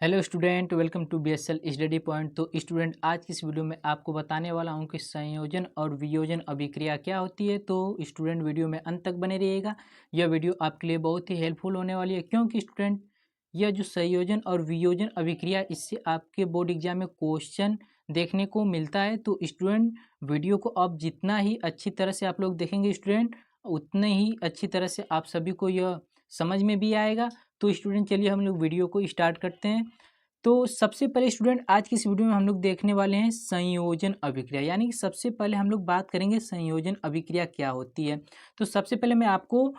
Hello student, welcome to BSL study point. तो student, आज की इस वीडियो में आपको बताने वाला हूं कि संयोजन और वियोजन अभिक्रिया क्या होती है। तो स्टूडेंट वीडियो में अंत तक बने रहिएगा। यह वीडियो आपके लिए बहुत ही हेल्पफुल होने वाली है, क्योंकि स्टूडेंट यह जो संयोजन और वियोजन अभिक्रिया, इससे आपके बोर्ड एग्जाम में क्वेश्चन देखने को मिलता है। तो स्टूडेंट, वीडियो को आप जितना ही अच्छी तरह से आप लोग देखेंगे स्टूडेंट, उतने ही अच्छी तरह से आप सभी को यह समझ में भी आएगा। तो स्टूडेंट, चलिए हम लोग वीडियो को स्टार्ट करते हैं। तो सबसे पहले स्टूडेंट, आज की इस वीडियो में हम लोग देखने वाले हैं संयोजन अभिक्रिया, यानी कि सबसे पहले हम लोग बात करेंगे संयोजन अभिक्रिया क्या होती है। तो सबसे पहले मैं आपको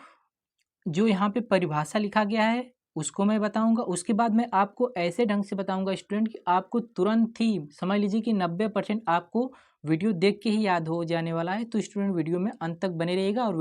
जो यहाँ पे परिभाषा लिखा गया है उसको मैं बताऊंगा। उसके बाद मैं आपको ऐसे ढंग से बताऊंगा स्टूडेंट कि आपको तुरंत ही समझ लीजिए कि 90% आपको वीडियो देख के ही याद हो जाने वाला है। तो स्टूडेंट, वीडियो में अंत तक बने रहिएगा,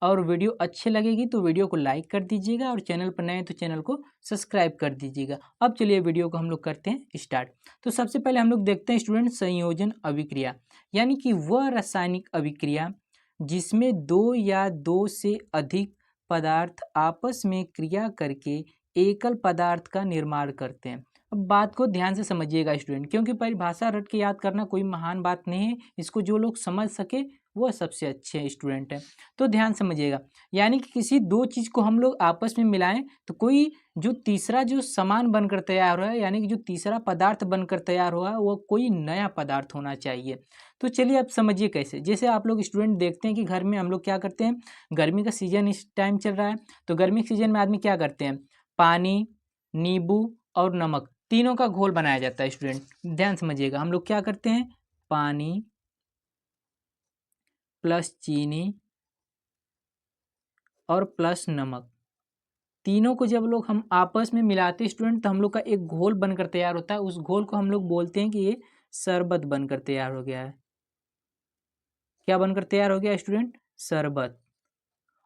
और वीडियो अच्छी लगेगी तो वीडियो को लाइक कर दीजिएगा, और चैनल पर नए हैं तो चैनल को सब्सक्राइब कर दीजिएगा। अब चलिए वीडियो को हम लोग करते हैं स्टार्ट। तो सबसे पहले हम लोग देखते हैं स्टूडेंट संयोजन अभिक्रिया, यानी कि वह रासायनिक अभिक्रिया जिसमें दो या दो से अधिक पदार्थ आपस में क्रिया करके एकल पदार्थ का निर्माण करते हैं। अब बात को ध्यान से समझिएगा स्टूडेंट, क्योंकि परिभाषा रट के याद करना कोई महान बात नहीं है। इसको जो लोग समझ सके वो सबसे अच्छे स्टूडेंट हैं। तो ध्यान समझिएगा, यानी कि किसी दो चीज़ को हम लोग आपस में मिलाएं तो कोई जो तीसरा जो सामान बनकर तैयार हुआ है, यानी कि जो तीसरा पदार्थ बनकर तैयार हुआ है, वो कोई नया पदार्थ होना चाहिए। तो चलिए अब समझिए कैसे। जैसे आप लोग स्टूडेंट देखते हैं कि घर में हम लोग क्या करते हैं, गर्मी का सीजन इस टाइम चल रहा है, तो गर्मी के सीजन में आदमी क्या करते हैं, पानी, नींबू और नमक तीनों का घोल बनाया जाता है। स्टूडेंट ध्यान समझिएगा, हम लोग क्या करते हैं, पानी प्लस चीनी और प्लस नमक, तीनों को जब लोग हम आपस में मिलाते हैं स्टूडेंट, तो हम लोग का एक घोल बनकर तैयार होता है। उस घोल को हम लोग बोलते हैं कि ये शरबत बनकर तैयार हो गया है। क्या बनकर तैयार हो गया स्टूडेंट, शरबत।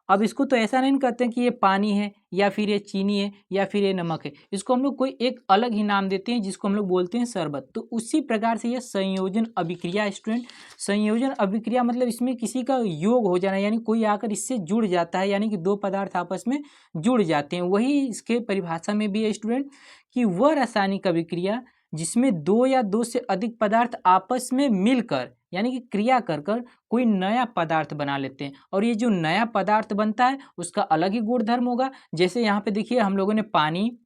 अब इसको तो ऐसा नहीं कहते हैं कि ये पानी है या फिर ये चीनी है या फिर ये नमक है, इसको हम लोग कोई एक अलग ही नाम देते हैं जिसको हम लोग बोलते हैं शरबत। तो उसी प्रकार से ये संयोजन अभिक्रिया स्टूडेंट, संयोजन अभिक्रिया मतलब इसमें किसी का योग हो जाना, यानी कोई आकर इससे जुड़ जाता है, यानी कि दो पदार्थ आपस में जुड़ जाते हैं। वही इसके परिभाषा में भी है स्टूडेंट कि वह रासायनिक अभिक्रिया जिसमें दो या दो से अधिक पदार्थ आपस में मिलकर, यानी कि क्रिया कर कर कोई नया पदार्थ बना लेते हैं। और ये जो नया पदार्थ बनता है उसका अलग ही गुणधर्म होगा। जैसे यहाँ पे देखिए, हम लोगों ने पानी,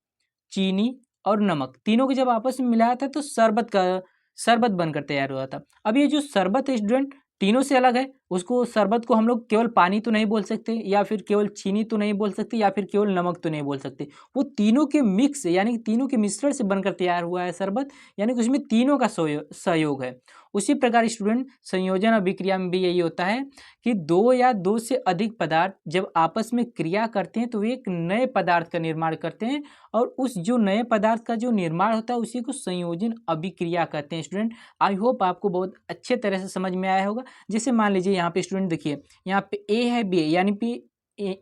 चीनी और नमक तीनों को जब आपस में मिलाया था तो शरबत बनकर तैयार हुआ था। अब ये जो शरबत है स्टूडेंट, तीनों से अलग है। उसको शरबत को हम लोग केवल पानी तो नहीं बोल सकते, या फिर केवल चीनी तो नहीं बोल सकते, या फिर केवल नमक तो नहीं बोल सकते। वो तीनों के मिक्स है, यानी कि तीनों के मिश्रण से बनकर तैयार हुआ है शरबत, यानी कि उसमें तीनों का सहयोग है। उसी प्रकार स्टूडेंट, संयोजन अभिक्रिया में भी यही होता है कि दो या दो से अधिक पदार्थ जब आपस में क्रिया करते हैं तो वे एक नए पदार्थ का निर्माण करते हैं, और उस जो नए पदार्थ का जो निर्माण होता है उसी को संयोजन अभिक्रिया कहते हैं। स्टूडेंट, आई होप आपको बहुत अच्छे तरह से समझ में आया होगा। जैसे मान लीजिए यहाँ पे स्टूडेंट देखिए, यहाँ पे ए है, बी है,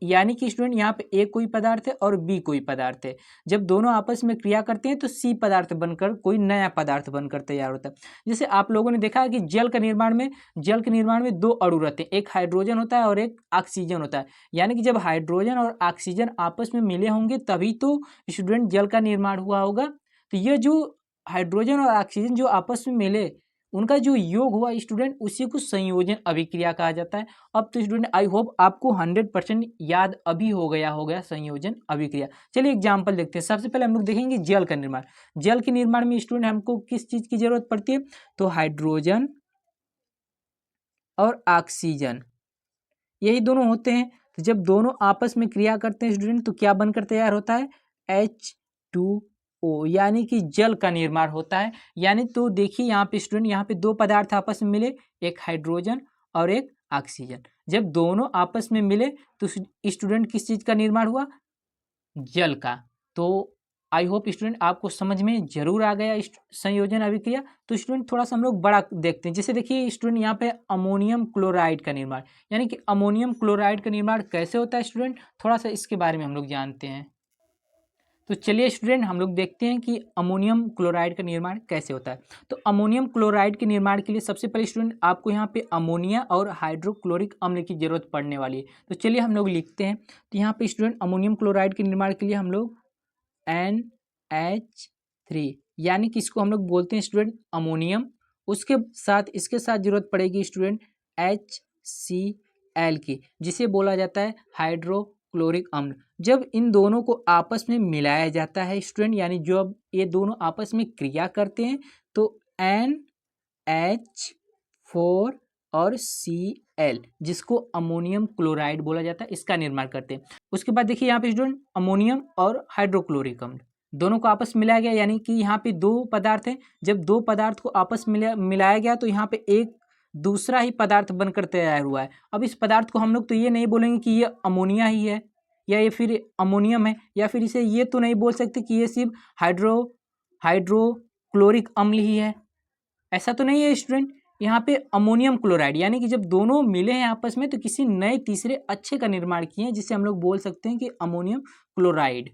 यानी कि स्टूडेंट यहाँ पे ए कोई पदार्थ है और बी कोई पदार्थ है। जब दोनों आपस में क्रिया करते हैं तो सी पदार्थ बनकर कोई नया पदार्थ बनकर तैयार होता है। जैसे आप लोगों ने देखा है कि जल के निर्माण में दो अणु रहते हैं, एक हाइड्रोजन होता है और एक ऑक्सीजन होता है। यानी कि जब हाइड्रोजन और ऑक्सीजन आपस में मिले होंगे तभी तो स्टूडेंट जल का निर्माण हुआ होगा। तो ये जो हाइड्रोजन और ऑक्सीजन जो आपस में मिले, उनका जो योग हुआ स्टूडेंट, उसी को संयोजन अभिक्रिया कहा जाता है। अब तो स्टूडेंट आई होप आपको 100% याद अभी हो गया संयोजन अभिक्रिया। चलिए एग्जाम्पल देखते हैं। सबसे पहले हम लोग देखेंगे जल का निर्माण। जल के निर्माण में स्टूडेंट हमको किस चीज की जरूरत पड़ती है, तो हाइड्रोजन और ऑक्सीजन, यही दोनों होते हैं। तो जब दोनों आपस में क्रिया करते हैं स्टूडेंट, तो क्या बनकर तैयार होता है, H2O, यानी कि जल का निर्माण होता है। यानी तो देखिए यहाँ पे स्टूडेंट, यहाँ पे दो पदार्थ आपस में मिले, एक हाइड्रोजन और एक ऑक्सीजन। जब दोनों आपस में मिले तो स्टूडेंट किस चीज का निर्माण हुआ, जल का। तो आई होप स्टूडेंट आपको समझ में जरूर आ गया संयोजन अभिक्रिया। तो स्टूडेंट थोड़ा सा हम लोग बड़ा देखते हैं। जैसे देखिए स्टूडेंट, यहाँ पे अमोनियम क्लोराइड का निर्माण, यानी कि अमोनियम क्लोराइड का निर्माण कैसे होता है स्टूडेंट, थोड़ा सा इसके बारे में हम लोग जानते हैं। तो चलिए स्टूडेंट, हम लोग देखते हैं कि अमोनियम क्लोराइड का निर्माण कैसे होता है। तो अमोनियम क्लोराइड के निर्माण के लिए सबसे पहले स्टूडेंट आपको यहाँ पे अमोनिया और हाइड्रोक्लोरिक अम्ल की जरूरत पड़ने वाली है। तो चलिए हम लोग लिखते हैं। तो यहाँ पे स्टूडेंट अमोनियम क्लोराइड के निर्माण के लिए हम लोग NH 3, यानी कि इसको हम लोग बोलते हैं स्टूडेंट अमोनियम। उसके साथ इसके साथ जरूरत पड़ेगी स्टूडेंट HCl की, जिसे बोला जाता है हाइड्रोक्लोरिक अम्ल। जब इन दोनों को आपस में मिलाया जाता है स्टूडेंट, यानी जब ये दोनों आपस में क्रिया करते हैं तो NH4 और Cl, जिसको अमोनियम क्लोराइड बोला जाता है, इसका निर्माण करते हैं। उसके बाद देखिए यहाँ पे स्टूडेंट अमोनियम और हाइड्रोक्लोरिक अम्ल दोनों को आपस में मिलाया गया, यानी कि यहाँ पे दो पदार्थ हैं। जब दो पदार्थ को आपस में मिलाया गया तो यहाँ पे एक दूसरा ही पदार्थ बनकर तैयार हुआ है। अब इस पदार्थ को हम लोग तो ये नहीं बोलेंगे कि ये अमोनिया ही है या ये फिर अमोनियम है, या फिर इसे ये तो नहीं बोल सकते कि ये सिर्फ हाइड्रोक्लोरिक अम्ल ही है, ऐसा तो नहीं है स्टूडेंट। यहाँ पे अमोनियम क्लोराइड, यानी कि जब दोनों मिले हैं आपस में तो किसी नए तीसरे अच्छे का निर्माण किए हैं, जिसे हम लोग बोल सकते हैं कि अमोनियम क्लोराइड।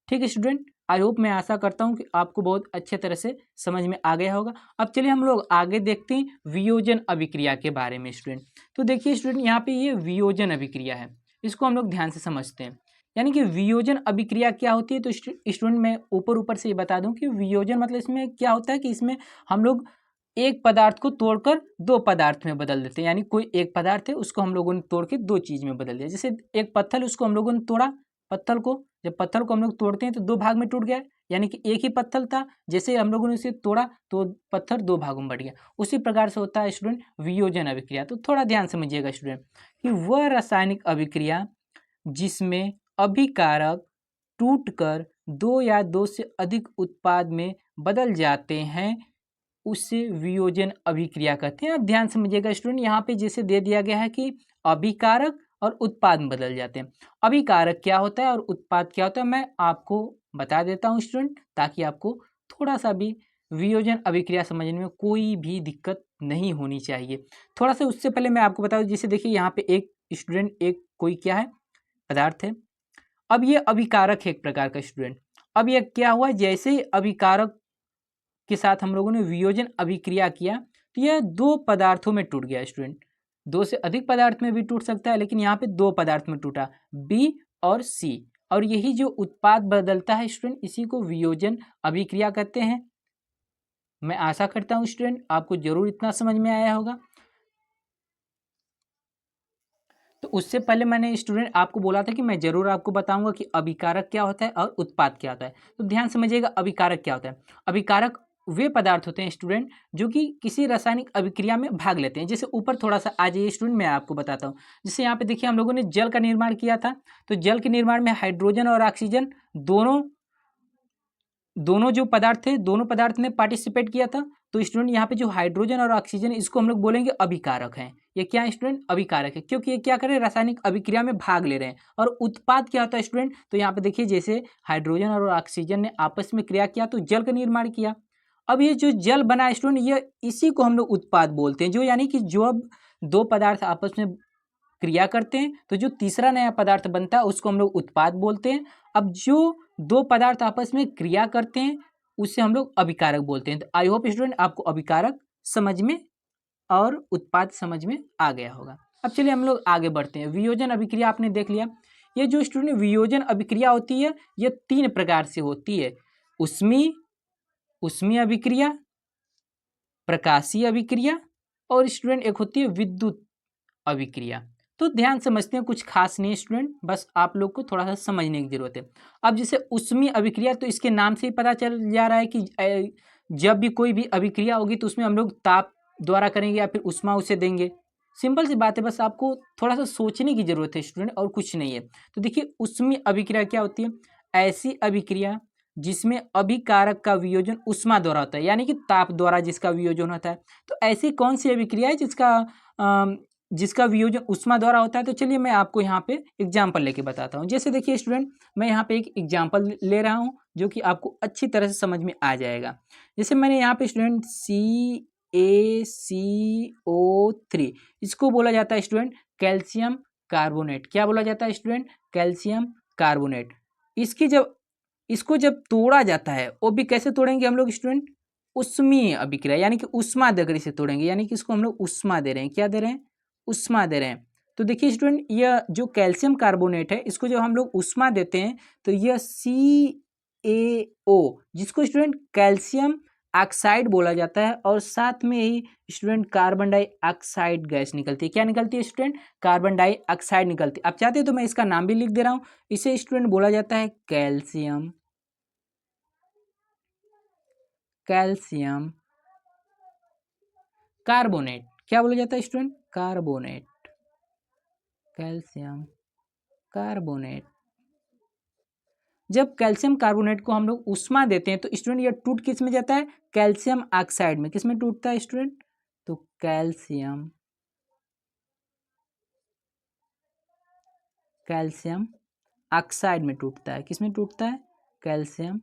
ठीक है स्टूडेंट, आई होप, मैं आशा करता हूँ कि आपको बहुत अच्छे तरह से समझ में आ गया होगा। अब चलिए हम लोग आगे देखते हैं वियोजन अभिक्रिया के बारे में स्टूडेंट। तो देखिए स्टूडेंट, यहाँ पे ये वियोजन अभिक्रिया है, इसको हम लोग ध्यान से समझते हैं। यानी कि वियोजन अभिक्रिया क्या होती है, तो स्टूडेंट मैं ऊपर से ये बता दूं कि वियोजन मतलब इसमें क्या होता है कि इसमें हम लोग एक पदार्थ को तोड़कर दो पदार्थ में बदल देते हैं। यानी कोई एक पदार्थ है उसको हम लोगों ने तोड़ के दो चीज में बदल दिया। जैसे एक पत्थर, उसको हम लोगों ने तोड़ा, पत्थर को जब पत्थर को हम लोग तोड़ते हैं तो दो भाग में टूट गया, यानी कि एक ही पत्थर था, जैसे हम लोगों ने उसे तोड़ा तो पत्थर दो भागों में बढ़ गया। उसी प्रकार से होता है स्टूडेंट वियोजन अभिक्रिया। तो थोड़ा ध्यान समझिएगा स्टूडेंट कि वह रासायनिक अभिक्रिया जिसमें अभिकारक टूटकर दो या दो से अधिक उत्पाद में बदल जाते हैं उसे वियोजन अभिक्रिया कहते हैं। अब ध्यान समझिएगा स्टूडेंट, यहाँ पे जैसे दे दिया गया है कि अभिकारक और उत्पाद में बदल जाते हैं। अभिकारक क्या होता है और उत्पाद क्या होता है, मैं आपको बता देता हूँ स्टूडेंट, ताकि आपको थोड़ा सा भी वियोजन अभिक्रिया समझने में कोई भी दिक्कत नहीं होनी चाहिए। थोड़ा सा उससे पहले मैं आपको बता दूं, जैसे देखिए यहाँ पे एक स्टूडेंट, एक कोई क्या है, पदार्थ है। अब ये अभिकारक है एक प्रकार का स्टूडेंट। अब ये क्या हुआ, जैसे ही अभिकारक के साथ हम लोगों ने वियोजन अभिक्रिया किया तो यह दो पदार्थों में टूट गया स्टूडेंट। दो से अधिक पदार्थ में भी टूट सकता है, लेकिन यहाँ पे दो पदार्थ में टूटा, बी और सी। और यही जो उत्पाद बदलता है स्टूडेंट, इसी को वियोजन अभिक्रिया कहते हैं। मैं आशा करता हूँ स्टूडेंट आपको जरूर इतना समझ में आया होगा। तो उससे पहले मैंने स्टूडेंट आपको बोला था कि मैं जरूर आपको बताऊंगा कि अभिकारक क्या होता है और उत्पाद क्या होता है। तो ध्यान समझिएगा, अभिकारक क्या होता है। अभिकारक वे पदार्थ होते हैं स्टूडेंट जो कि किसी रासायनिक अभिक्रिया में भाग लेते हैं। जैसे ऊपर थोड़ा सा आ जाइए स्टूडेंट, मैं आपको बताता हूँ। जैसे यहाँ पे देखिए हम लोगों ने जल का निर्माण किया था, तो जल के निर्माण में हाइड्रोजन और ऑक्सीजन दोनों जो पदार्थ थे, दोनों पदार्थ ने पार्टिसिपेट किया था। तो स्टूडेंट यहाँ पे जो हाइड्रोजन और ऑक्सीजन, इसको हम लोग बोलेंगे अभिकारक हैं। ये क्या है स्टूडेंट, अभिकारक है, क्योंकि ये क्या कर रहे हैं, रासायनिक अभिक्रिया में भाग ले रहे हैं। और उत्पाद क्या होता है स्टूडेंट, तो यहाँ पे देखिए जैसे हाइड्रोजन और ऑक्सीजन ने आपस में क्रिया किया तो जल का निर्माण किया। अब ये जो जल बना स्टूडेंट, ये इसी को हम लोग उत्पाद बोलते हैं। जो यानी कि जो अब दो पदार्थ आपस में क्रिया करते हैं तो जो तीसरा नया पदार्थ बनता है उसको हम लोग उत्पाद बोलते हैं। अब जो दो पदार्थ आपस में क्रिया करते हैं उससे हम लोग अभिकारक बोलते हैं। तो आई होप स्टूडेंट आपको अभिकारक समझ में और उत्पाद समझ में आ गया होगा। अब चलिए हम लोग आगे बढ़ते हैं। वियोजन अभिक्रिया आपने देख लिया। ये जो स्टूडेंट वियोजन अभिक्रिया होती है ये तीन प्रकार से होती है, उष्मीय अभिक्रिया, प्रकाशीय अभिक्रिया और स्टूडेंट एक होती है विद्युत अभिक्रिया। तो ध्यान समझते हैं, कुछ खास नहीं स्टूडेंट, बस आप लोग को थोड़ा सा समझने की जरूरत है। अब जैसे उष्मीय अभिक्रिया, तो इसके नाम से ही पता चल जा रहा है कि जब भी कोई भी अभिक्रिया होगी तो उसमें हम लोग ताप द्वारा करेंगे या फिर उष्मा उसे देंगे। सिंपल सी बात है, बस आपको थोड़ा सा सोचने की जरूरत है स्टूडेंट, और कुछ नहीं है। तो देखिए उष्मीय अभिक्रिया क्या होती है, ऐसी अभिक्रिया जिसमें अभिकारक का वियोजन उष्मा द्वारा होता है, यानी कि ताप द्वारा जिसका वियोजन होता है। तो ऐसी कौन सी अभिक्रिया है जिसका वियोजन उष्मा द्वारा होता है। तो चलिए मैं आपको यहाँ पे एग्जाम्पल लेके बताता हूँ। जैसे देखिए स्टूडेंट, मैं यहाँ पे एक एग्जाम्पल ले रहा हूँ जो कि आपको अच्छी तरह से समझ में आ जाएगा। जैसे मैंने यहाँ पे स्टूडेंट CaCO3, इसको बोला जाता है स्टूडेंट कैल्शियम कार्बोनेट। क्या बोला जाता है स्टूडेंट, कैल्शियम कार्बोनेट। इसको जब तोड़ा जाता है, वो भी कैसे तोड़ेंगे हम लोग स्टूडेंट, उष्मीय अभिक्रिया, यानी कि उष्मा देकर इसे तोड़ेंगे। यानी कि इसको हम लोग उष्मा दे रहे हैं, क्या दे रहे हैं, उष्मा दे रहे हैं। तो देखिए स्टूडेंट, यह जो कैल्शियम कार्बोनेट है इसको जब हम लोग उष्मा देते हैं तो यह CaO जिसको स्टूडेंट कैल्शियम ऑक्साइड बोला जाता है, और साथ में ही स्टूडेंट कार्बन डाइऑक्साइड गैस निकलती है। क्या निकलती है स्टूडेंट? कार्बन डाइऑक्साइड निकलती है। आप चाहते हो तो मैं इसका नाम भी लिख दे रहा हूँ। इसे स्टूडेंट बोला जाता है कैल्शियम कार्बोनेट। क्या बोला जाता है स्टूडेंट? Carbonate, calcium carbonate. जब कैल्शियम कार्बोनेट को हम लोग ऊष्मा देते हैं तो स्टूडेंट ये टूट किस में जाता है? कैल्शियम ऑक्साइड में। किस में टूटता है स्टूडेंट? तो कैल्शियम ऑक्साइड में टूटता है। किस में टूटता है? कैल्शियम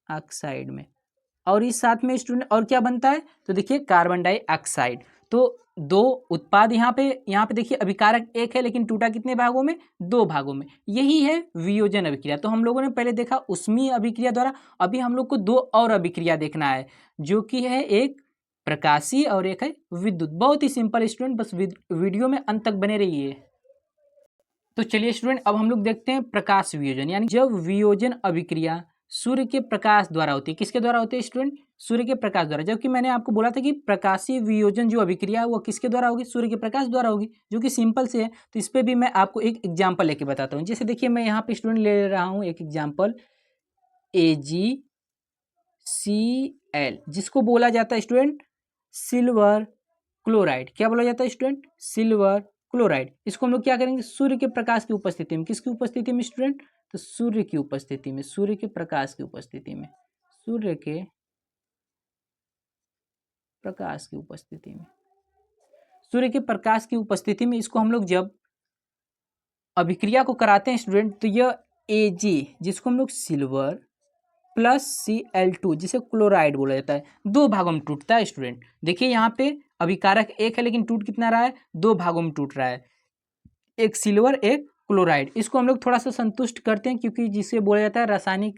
ऑक्साइड में। और इस साथ में स्टूडेंट और क्या बनता है? तो देखिए कार्बन डाइऑक्साइड। तो दो उत्पाद यहाँ पे देखिए अभिकारक एक है, लेकिन टूटा कितने भागों में? दो भागों में। यही है वियोजन अभिक्रिया। तो हम लोगों ने पहले देखा ऊष्मीय अभिक्रिया द्वारा, अभी हम लोग को दो और अभिक्रिया देखना है, जो कि है एक प्रकाशीय और एक है विद्युत। बहुत ही सिंपल स्टूडेंट, बस वीडियो में अंत तक बने रहिए। तो चलिए स्टूडेंट, अब हम लोग देखते हैं प्रकाश वियोजन, यानी जब वियोजन अभिक्रिया सूर्य के प्रकाश द्वारा होती है। किसके द्वारा होती है स्टूडेंट? सूर्य के प्रकाश द्वारा। जबकि मैंने आपको बोला था कि प्रकाशीय वियोजन जो अभिक्रिया है वो किसके द्वारा होगी? सूर्य के प्रकाश द्वारा होगी, जो कि सिंपल से है। तो इस पर भी मैं आपको एक एग्जाम्पल लेके बताता हूँ। जैसे देखिए मैं यहाँ पे स्टूडेंट ले रहा हूँ एक एग्जाम्पल, AgCl, जिसको बोला जाता है स्टूडेंट सिल्वर क्लोराइड। क्या बोला जाता है स्टूडेंट? Silver chloride. इसको हम लोग क्या करेंगे? सूर्य के प्रकाश की उपस्थिति में। किसकी उपस्थिति में स्टूडेंट? तो सूर्य की उपस्थिति में, सूर्य के प्रकाश की उपस्थिति में, सूर्य के प्रकाश की उपस्थिति में, सूर्य के प्रकाश की उपस्थिति में इसको हम लोग जब अभिक्रिया को कराते हैं स्टूडेंट, तो यह Ag, जिसको हम लोग सिल्वर प्लस Cl2, जिसे क्लोराइड बोला जाता है, दो भागों में टूटता है स्टूडेंट। देखिए यहाँ पे अभिकारक एक है, लेकिन टूट कितना रहा है? दो भागों में टूट रहा है, एक सिल्वर एक क्लोराइड। इसको हम लोग थोड़ा सा संतुष्ट करते हैं, क्योंकि जिसे बोला जाता है रासायनिक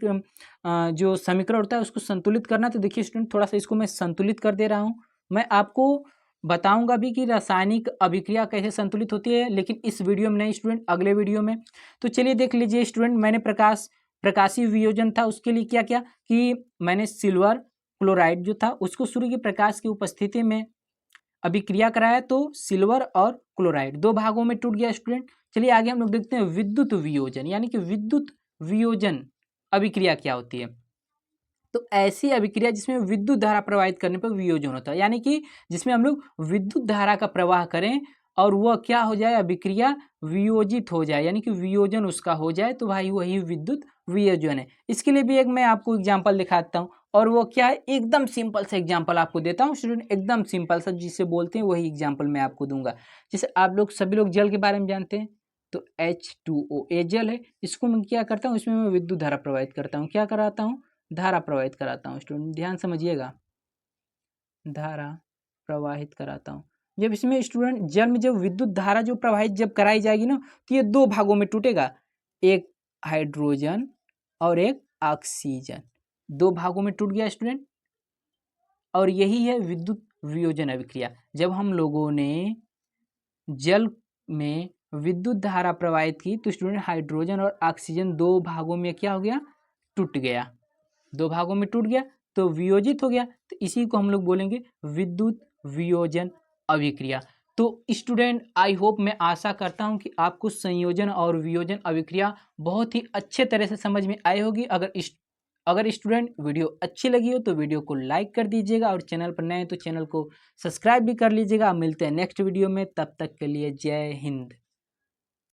जो समीकरण होता है उसको संतुलित करना। तो देखिए स्टूडेंट, थोड़ा सा इसको मैं संतुलित कर दे रहा हूँ। मैं आपको बताऊंगा भी कि रासायनिक अभिक्रिया कैसे संतुलित होती है, लेकिन इस वीडियो में नहीं स्टूडेंट, अगले वीडियो में। तो चलिए देख लीजिए स्टूडेंट, मैंने प्रकाशीय वियोजन था उसके लिए क्या किया कि मैंने सिल्वर क्लोराइड जो था उसको सूर्य के प्रकाश की उपस्थिति में अभिक्रिया कराया, तो सिल्वर और क्लोराइड दो भागों में टूट गया स्टूडेंट। चलिए आगे हम लोग देखते हैं विद्युत वियोजन, यानी कि विद्युत वियोजन अभिक्रिया क्या होती है। तो ऐसी अभिक्रिया जिसमें विद्युत धारा प्रवाहित करने पर वियोजन होता है, यानी कि जिसमें हम लोग विद्युत धारा का प्रवाह करें और वह क्या हो जाए? अभिक्रिया वियोजित हो जाए, यानी कि वियोजन उसका हो जाए, तो भाई वही विद्युत वियोजन है। इसके लिए भी एक मैं आपको एग्जाम्पल दिखाता हूँ, और वो क्या है? एकदम सिंपल सा एग्जाम्पल आपको देता हूँ स्टूडेंट, एकदम सिंपल सा, जिसे बोलते हैं वही एग्जाम्पल मैं आपको दूंगा। जैसे आप लोग सभी लोग जल के बारे में जानते हैं, तो H2O ये जल है। इसको मैं क्या करता हूँ? इसमें मैं विद्युत धारा प्रवाहित करता हूँ। क्या कराता हूँ? धारा प्रवाहित कराता हूँ स्टूडेंट, ध्यान समझिएगा, धारा प्रवाहित कराता हूँ। जब इसमें स्टूडेंट जल में जब विद्युत धारा जो प्रवाहित जब कराई जाएगी ना, तो ये दो भागों में टूटेगा, एक हाइड्रोजन और एक ऑक्सीजन, दो भागों में टूट गया स्टूडेंट। और यही है विद्युत वियोजन अभिक्रिया। जब हम लोगों ने जल में विद्युत धारा प्रवाहित की, तो स्टूडेंट हाइड्रोजन और ऑक्सीजन दो भागों में क्या हो गया? टूट गया, दो भागों में टूट गया, तो वियोजित हो गया। तो इसी को हम लोग बोलेंगे विद्युत वियोजन अभिक्रिया। तो स्टूडेंट आई होप, मैं आशा करता हूं कि आपको संयोजन और वियोजन अभिक्रिया बहुत ही अच्छे तरह से समझ में आई होगी। अगर स्टूडेंट वीडियो अच्छी लगी हो तो वीडियो को लाइक कर दीजिएगा, और चैनल पर नए हैं तो चैनल को सब्सक्राइब भी कर लीजिएगा। मिलते हैं नेक्स्ट वीडियो में, तब तक के लिए जय हिंद।